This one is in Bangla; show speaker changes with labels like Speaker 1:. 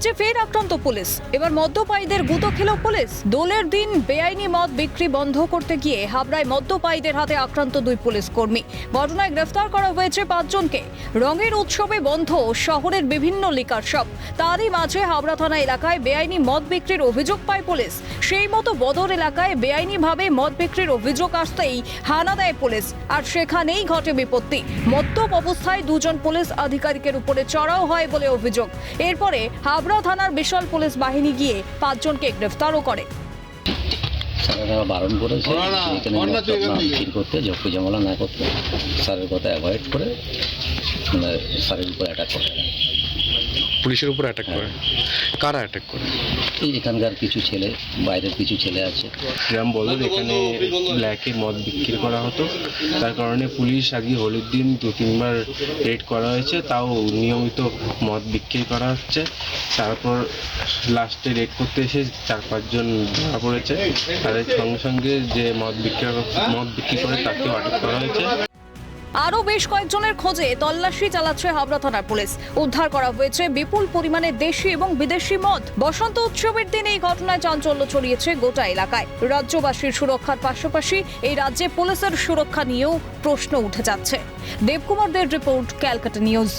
Speaker 1: রাজ্যে ফের আক্রান্ত পুলিশ। এবার মদ্যপায়ীদের গুঁতো খেল পুলিশ। দোলের দিন বেআইনি মদ বিক্রি বন্ধ করতে গিয়ে হাবড়ায় মদ্যপায়ীদের হাতে আক্রান্ত দুই পুলিশ কর্মী। ঘটনায় গ্রেফতার করা হয়েছে 5 জনকে। রঙের উৎসবে বন্ধ শহরের বিভিন্ন লিকার শপ। তারই মাঝে হাবড়া থানা এলাকায় বেআইনি মদ বিক্রির অভিযোগ পায় পুলিশ। সেই মতো বদর এলাকায় বেআইনিভাবে মদ বিক্রির অভিযোগ আসতেই হানা দেয় পুলিশ, আর সেখানেই ঘটে বিপত্তি। মদ্যপ অবস্থায় 2 জন পুলিশ আধিকারিকের উপরে চড়াও হয় বলে অভিযোগ। এরপরে হাবড়া থানার বিশাল পুলিশ বাহিনী গিয়ে 5 জনকে গ্রেফতারও করে।
Speaker 2: স্যারেরা বারণ করেছে এখানে বিক্রি করতে, ঝপ্পি ঝামেলা না করতে, স্যারের কথা অ্যাভয়েড করে স্যারের উপর অ্যাটাক করে।
Speaker 3: পুলিশের উপর অ্যাটাক করে? কারা অ্যাটাক করে?
Speaker 2: এই এখানকার কিছু ছেলে, বাইরের কিছু ছেলে আছে।
Speaker 4: গ্রাম বদর এখানে ব্ল্যাকে মদ বিক্রি করা হতো, তার কারণে পুলিশ আজকে হোলির দিন 2-3 বার রেড করা হয়েছে, তাও নিয়মিত মদ বিক্রি করা হচ্ছে। তারপর লাস্টে রেড করতে এসে 4-5 জন ধরা পড়েছে, তাদের সঙ্গে সঙ্গে যে মদ বিক্রি করে তাকেও আটক করা হয়েছে।
Speaker 1: আরও বেশ কয়েকজনের খোঁজে তল্লাশি চালাচ্ছে হাবড়া থানার পুলিশ। উদ্ধার করা হয়েছে বিপুল পরিমাণে দেশি এবং বিদেশি মদ। বসন্ত উৎসবের দিন এই ঘটনায় চাঞ্চল্য ছড়িয়েছে গোটা এলাকায়। রাজ্যবাসীর সুরক্ষার পাশাপাশি এই রাজ্যে পুলিশের সুরক্ষা নিয়েও প্রশ্ন উঠে যাচ্ছে। দেবকুমার দের রিপোর্ট, ক্যালকাটা নিউজ।